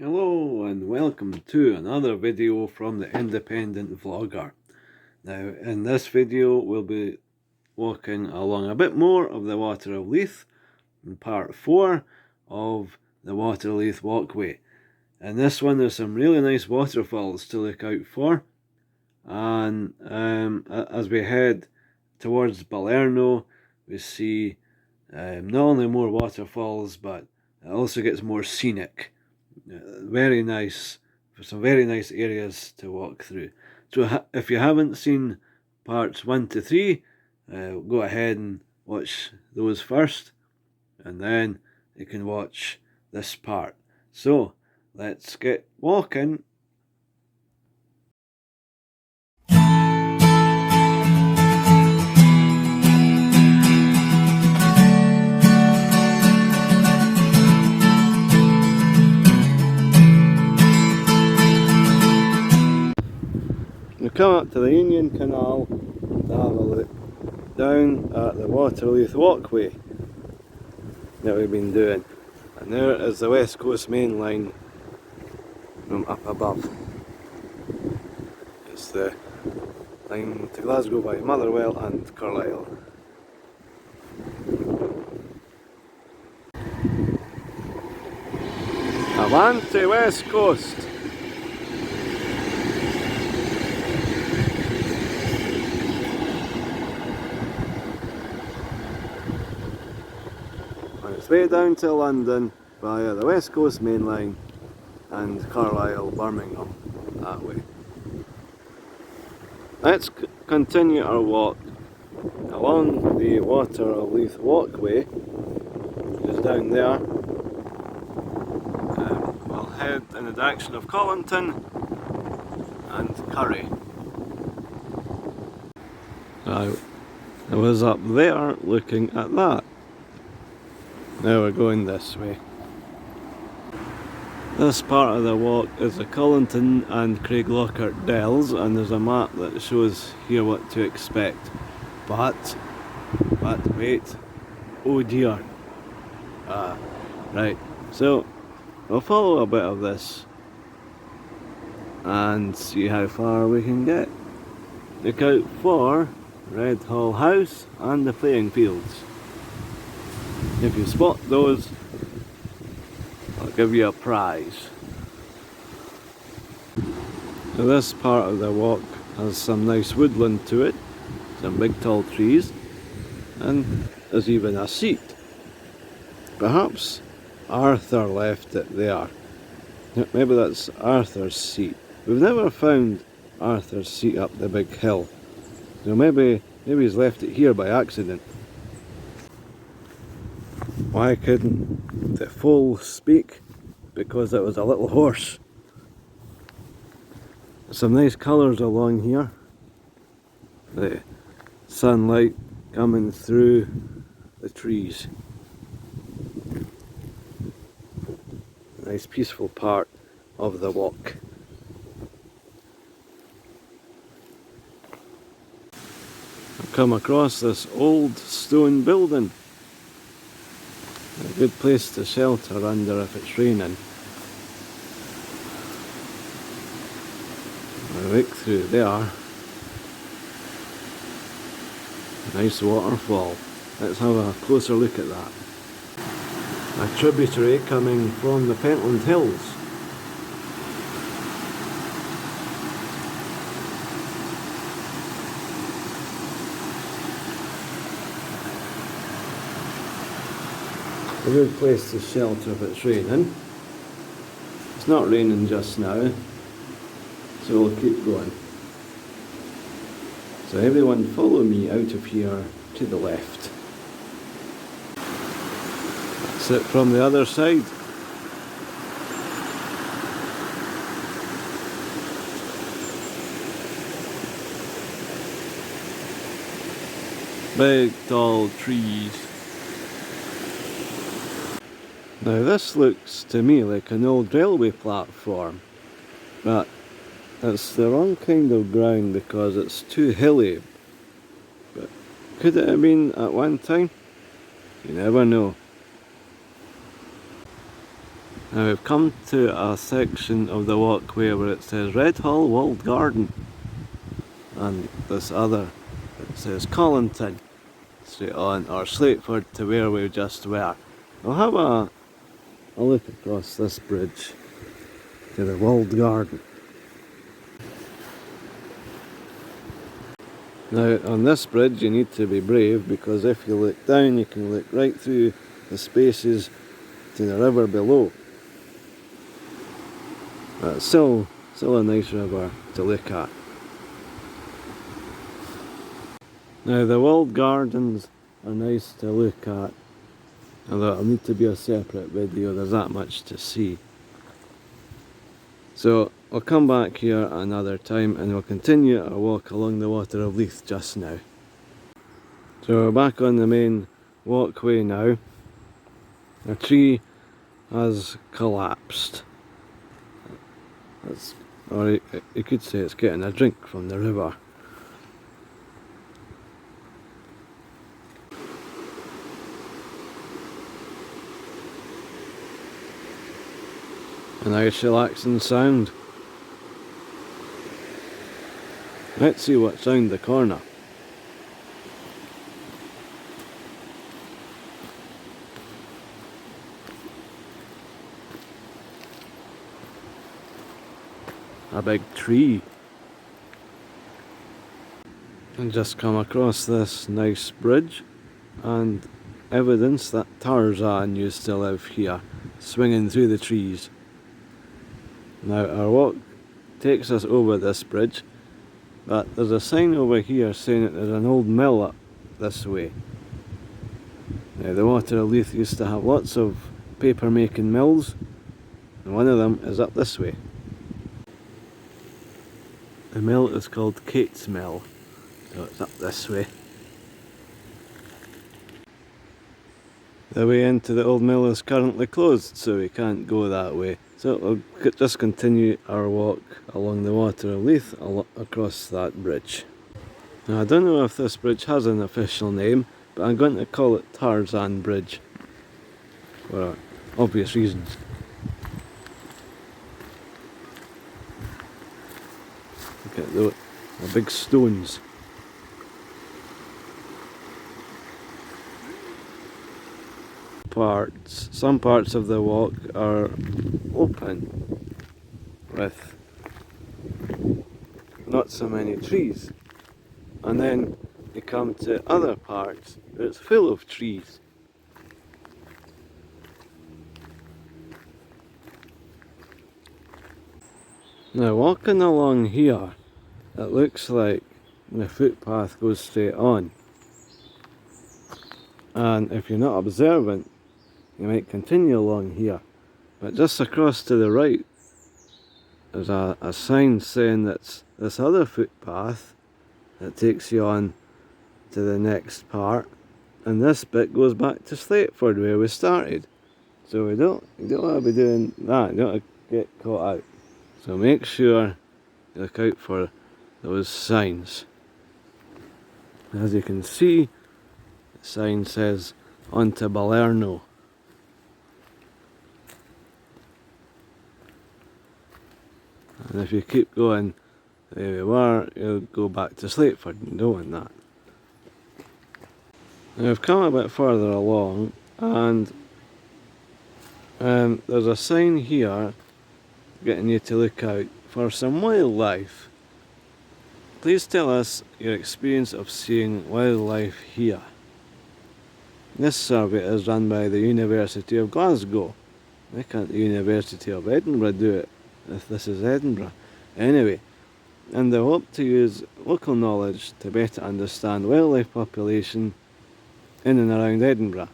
Hello and welcome to another video from the Independent Vlogger. Now in this video we'll be walking along a bit more of the Water of Leith in part 4 of the Leith Walkway. In this one there's some really nice waterfalls to look out for, and as we head towards Balerno we see not only more waterfalls but it also gets more scenic. Very nice, for some very nice areas to walk through. So if you haven't seen parts 1 to 3, go ahead and watch those first, and then you can watch this part. So let's get walking. We come up to the Union Canal to have a look down at the Leith Walkway that we've been doing, and there is the West Coast Main Line from up above. It's the line to Glasgow by Motherwell and Carlisle. Avante West Coast! It's way down to London via the West Coast Main Line and Carlisle, Birmingham, that way. Let's continue our walk along the Water of Leith Walkway, which is down there. We'll head in the direction of Collington and Curry. I was up there looking at that. Now we're going this way. This part of the walk is the Collington and Craiglockhart Dells, and there's a map that shows here what to expect. But wait, oh dear. Right, so we'll follow a bit of this and see how far we can get. Look out for Red Hall House and the playing fields. If you spot those, I'll give you a prize. So this part of the walk has some nice woodland to it, some big tall trees, and there's even a seat. Perhaps Arthur left it there. Maybe that's Arthur's seat. We've never found Arthur's seat up the big hill, so maybe he's left it here by accident. Why couldn't the foal speak? Because it was a little horse. Some nice colours along here. The sunlight coming through the trees. Nice peaceful part of the walk. I've come across this old stone building. A good place to shelter under if it's raining. I look through there. Nice waterfall. Let's have a closer look at that. A tributary coming from the Pentland Hills. A good place to shelter if it's raining. It's not raining just now, so we'll keep going. So everyone follow me out of here to the left. That's it from the other side. Big tall trees. Now this looks to me like an old railway platform, but it's the wrong kind of ground because it's too hilly. But could it have been at one time? You never know. Now we've come to a section of the walkway where it says Red Hall Walled Garden, and this other, it says Collington straight on, or Slateford to where we just were. We'll have a look across this bridge to the walled garden. Now on this bridge you need to be brave, because if you look down you can look right through the spaces to the river below. It's still a nice river to look at. Now the walled gardens are nice to look at, although it'll need to be a separate video, there's that much to see. So we'll come back here another time and we'll continue our walk along the water of Leith just now. So we're back on the main walkway now. A tree has collapsed. Or you could say it's getting a drink from the river. A nice relaxing sound. Let's see what's round the corner. A big tree. And just come across this nice bridge and evidence that Tarzan used to live here, swinging through the trees. Now our walk takes us over this bridge, but there's a sign over here saying that there's an old mill up this way. Now the water of Leith used to have lots of paper making mills, and one of them is up this way. The mill is called Kate's Mill, so it's up this way. The way into the old mill is currently closed, so we can't go that way. So we'll just continue our walk along the water of Leith across that bridge. Now I don't know if this bridge has an official name, but I'm going to call it Tarzan Bridge, for obvious reasons. Look at the big stones. Some parts of the walk are open with not so many trees, and then you come to other parts where it's full of trees. Now walking along here, it looks like the footpath goes straight on, and if you're not observant you might continue along here, but just across to the right there's a sign saying that's this other footpath that takes you on to the next part, and this bit goes back to Slateford where we started. So you don't want to be doing that, you don't want to get caught out. So make sure you look out for those signs. As you can see, the sign says on to Balerno. And if you keep going there we were, you'll go back to Slateford, and you don't want that. Now we've come a bit further along, and there's a sign here getting you to look out for some wildlife. Please tell us your experience of seeing wildlife here. This survey is run by the University of Glasgow. Why can't the University of Edinburgh do it if this is Edinburgh? Anyway, and they hope to use local knowledge to better understand wildlife population in and around Edinburgh.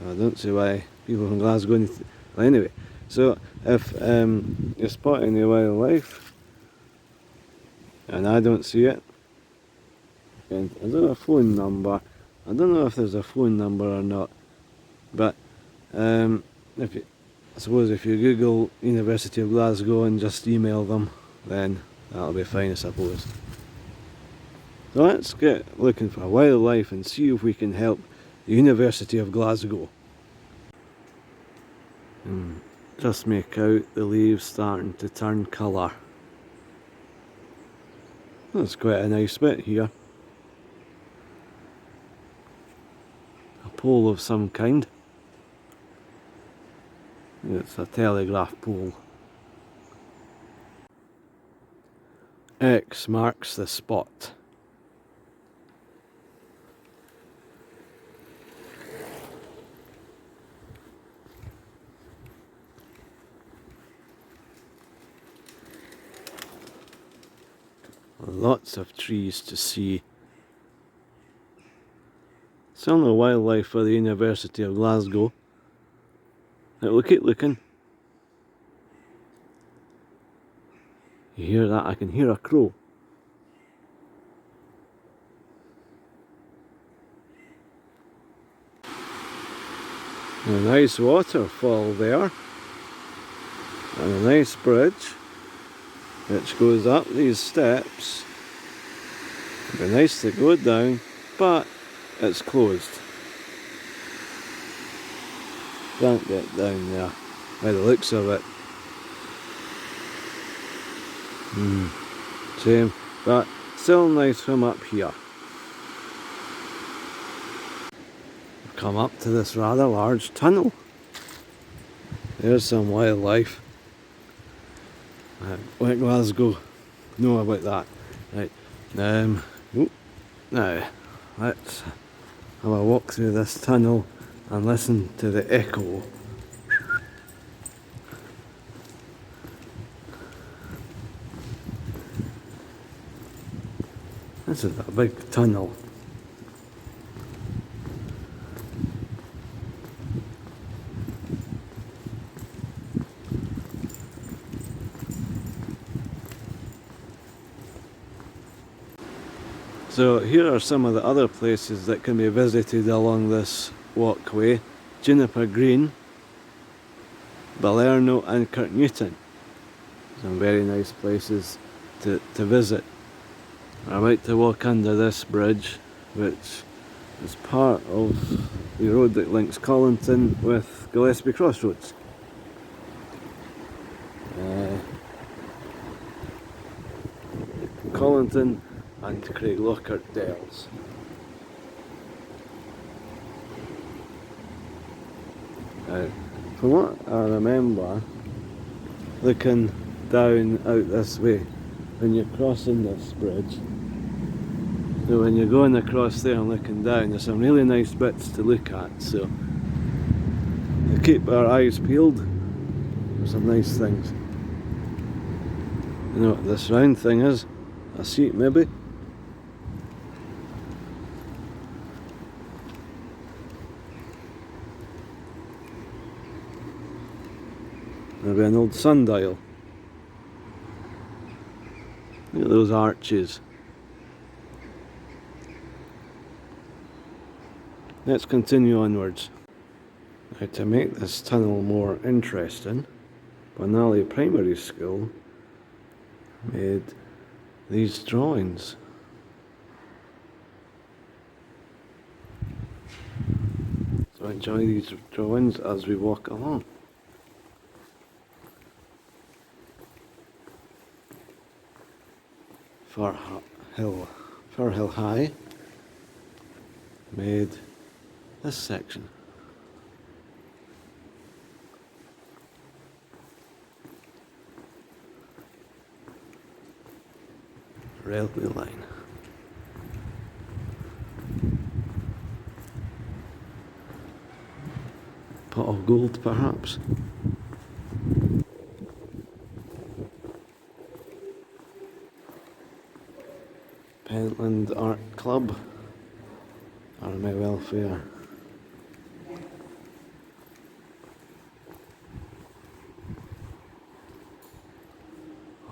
I don't see why people from Glasgow need to... Well, anyway, so if you spot any wildlife and I don't see it, and I don't have a phone number, I don't know if there's a phone number or not, but I suppose if you Google University of Glasgow and just email them, then that'll be fine, I suppose. So let's get looking for wildlife and see if we can help the University of Glasgow. just make out the leaves starting to turn colour. That's quite a nice bit here. A pole of some kind. It's a telegraph pole. X marks the spot. Lots of trees to see. Still no wildlife for the University of Glasgow. Now we'll keep looking. You hear that? I can hear a crow. A nice waterfall there. And a nice bridge which goes up these steps. It'd be nice to go down, but it's closed. Can't get down there by the looks of it. Shame, but still nice from up here. We've come up to this rather large tunnel. There's some wildlife. Like Glasgow know about that. Right. Now let's have a walk through this tunnel and listen to the echo. This is a big tunnel. So here are some of the other places that can be visited along this walkway. Juniper Green, Balerno and Kirknewton. Some very nice places to visit. We're about to walk under this bridge, which is part of the road that links Collington with Gillespie Crossroads. Collington and Craiglockert Dells. From what I remember, looking down out this way, when you're crossing this bridge, so when you're going across there and looking down, there's some really nice bits to look at, so we keep our eyes peeled for some nice things. You know what this round thing is? A seat maybe? Maybe an old sundial. Look at those arches. Let's continue onwards. Now, to make this tunnel more interesting, Bonally Primary School made these drawings. So enjoy these drawings as we walk along. Firhill High made this section. Railway line. Pot of gold, perhaps. Pentland Art Club, Army Welfare.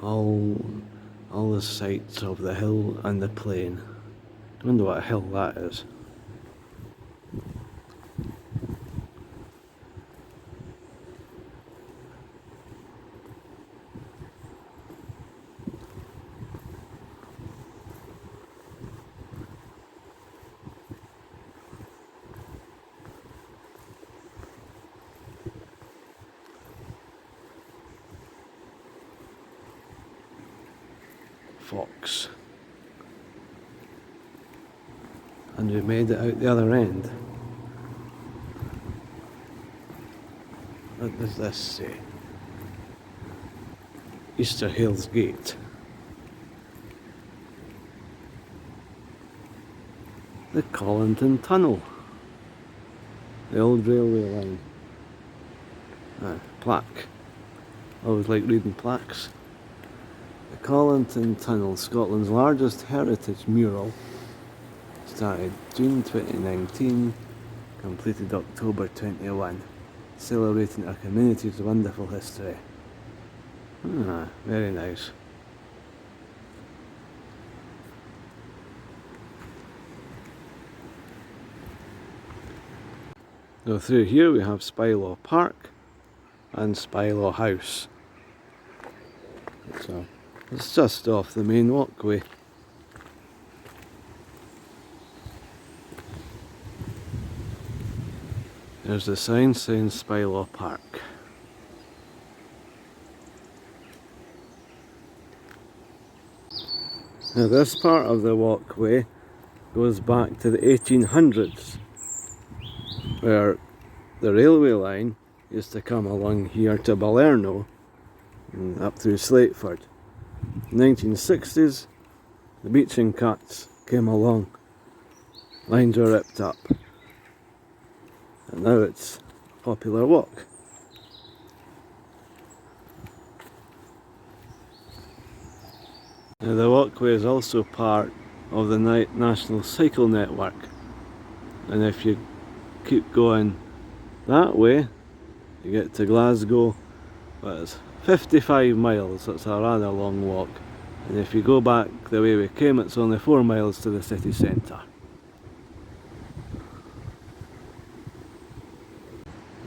All the sights of the hill and the plain. I wonder what a hill that is. fox. And we made it out the other end. What does this say? Easter Hills Gate. The Collington Tunnel. The old railway line. Plaque. Always like reading plaques. The Collington Tunnel, Scotland's largest heritage mural. Started June 2019, completed October 21. Celebrating our community's wonderful history. Very nice. So through here we have Spylaw Park and Spylaw House. So it's just off the main walkway. There's the sign saying Spylaw Park. Now this part of the walkway goes back to the 1800s, where the railway line used to come along here to Balerno and up through Slateford. In the 1960s, the beaching cuts came along, lines were ripped up, and now it's a popular walk. Now the walkway is also part of the National Cycle Network, and if you keep going that way you get to Glasgow, but it's 55 miles, so it's a rather long walk, and if you go back the way we came it's only 4 miles to the city centre.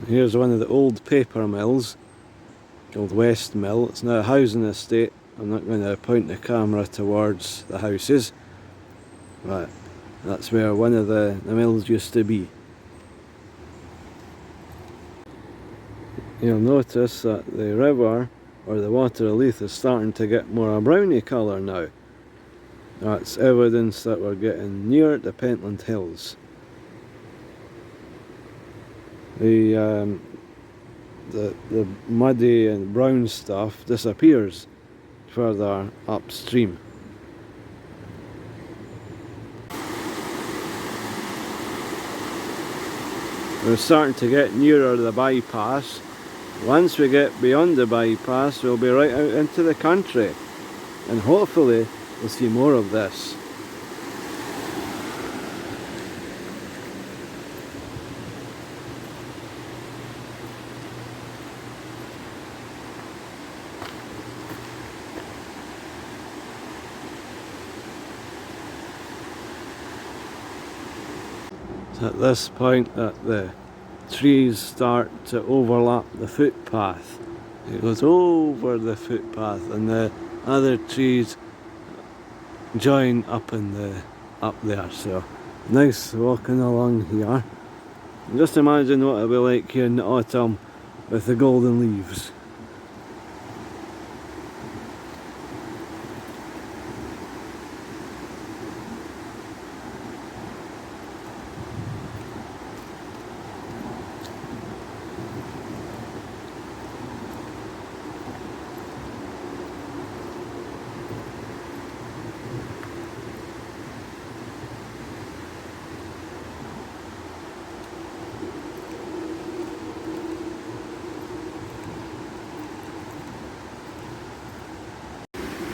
Here's one of the old paper mills, called West Mill. It's now a housing estate. I'm not going to point the camera towards the houses, but that's where one of the mills used to be. You'll notice that the river, or the water of Leith, is starting to get more a browny colour now. That's evidence that we're getting near the Pentland Hills. The muddy and brown stuff disappears further upstream. We're starting to get nearer the bypass. Once we get beyond the bypass, we'll be right out into the country, and hopefully we'll see more of this. At this point that the trees start to overlap the footpath. It goes over the footpath and the other trees join up there. So nice walking along here. And just imagine what it'll be like here in the autumn with the golden leaves.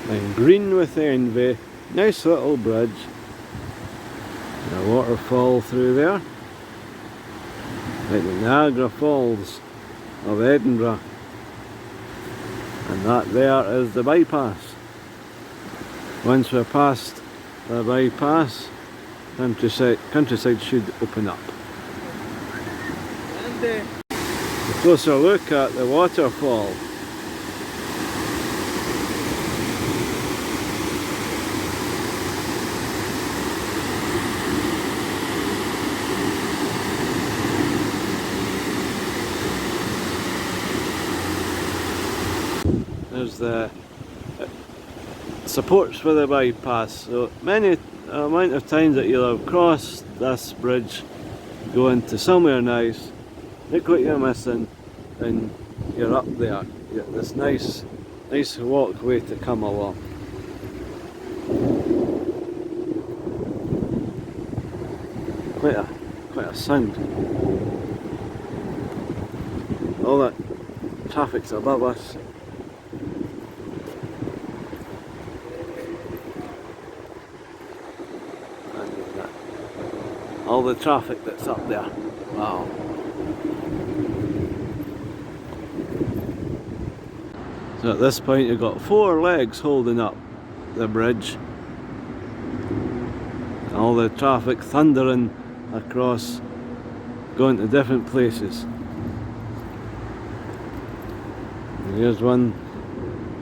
And green with envy, nice little bridge, and a waterfall through there, like the Niagara Falls of Edinburgh, and that there is the bypass. Once we're past the bypass, countryside should open up. And a closer look at the waterfall. There's supports for the bypass. So many amount of times that you'll have crossed this bridge going to somewhere nice, look what you're missing, and you're up there. You get this nice walkway to come along. Quite a sound. All that traffic's above us. And all the traffic that's up there. Wow. So at this point you've got 4 legs holding up the bridge. All the traffic thundering across, going to different places. And here's one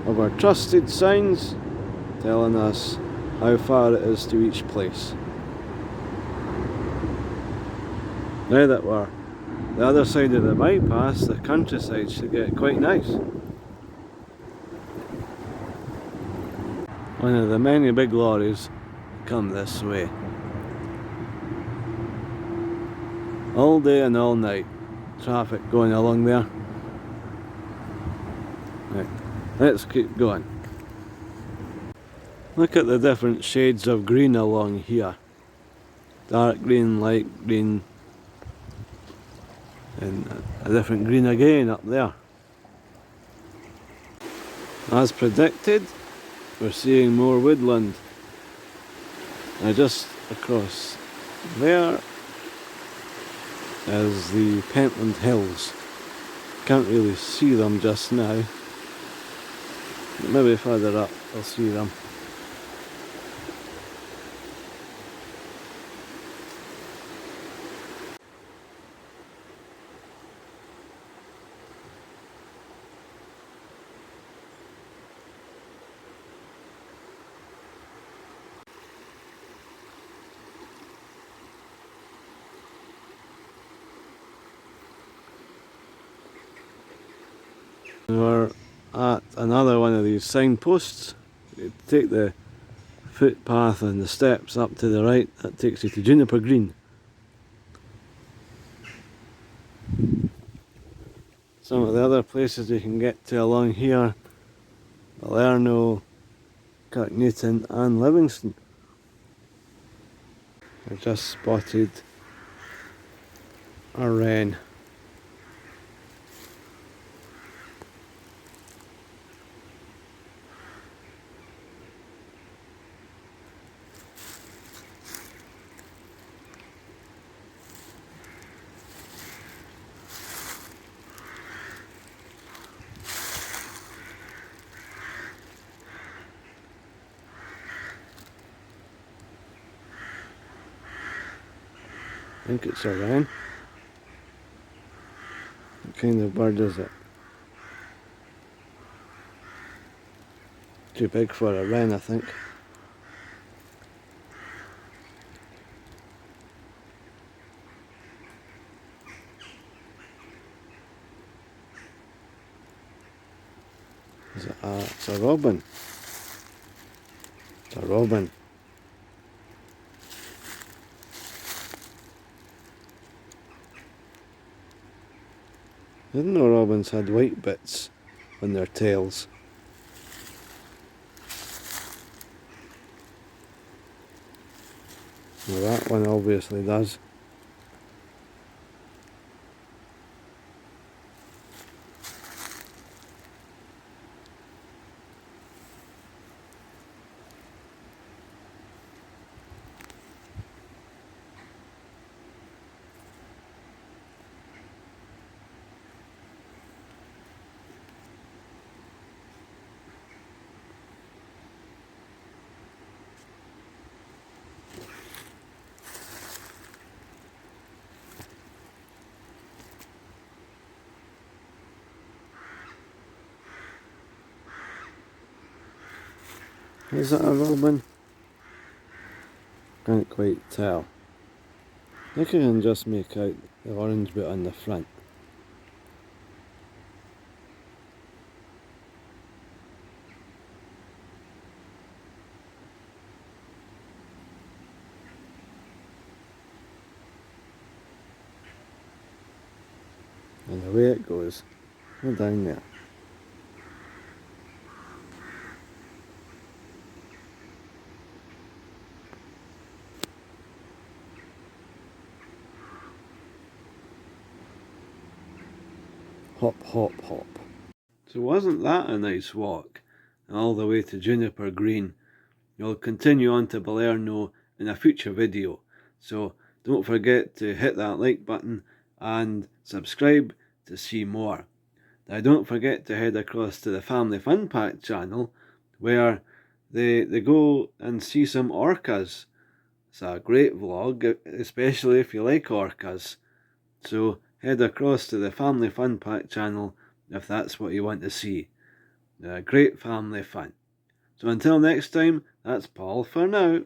of our trusted signs telling us how far it is to each place. Now that we're the other side of the bypass, the countryside should get quite nice. One of the many big lorries come this way. All day and all night, traffic going along there. Right, let's keep going. Look at the different shades of green along here. Dark green, light green, and a different green again up there. As predicted, we're seeing more woodland. Now just across there is the Pentland Hills. Can't really see them just now. Maybe further up I'll see them. We're at another one of these signposts. You take the footpath and the steps up to the right, that takes you to Juniper Green. Some of the other places you can get to along here: Balerno, Kirknewton and Livingston. I've just spotted a wren. I think it's a wren. What kind of bird is it? Too big for a wren, I think. Is it it's a robin. It's a robin. I didn't know robins had white bits on their tails. Well, that one obviously does. Is that a robin? Can't quite tell. I think I can just make out the orange bit on the front. And away it goes. We're down there. Hop, hop, hop. So wasn't that a nice walk? All the way to Juniper Green. We'll continue on to Balerno in a future video. So don't forget to hit that like button and subscribe to see more. Now don't forget to head across to the Family Fun Pack channel where they go and see some orcas. It's a great vlog, especially if you like orcas. So head across to the Family Fun Pack channel if that's what you want to see. Great family fun. So until next time, that's Paul for now.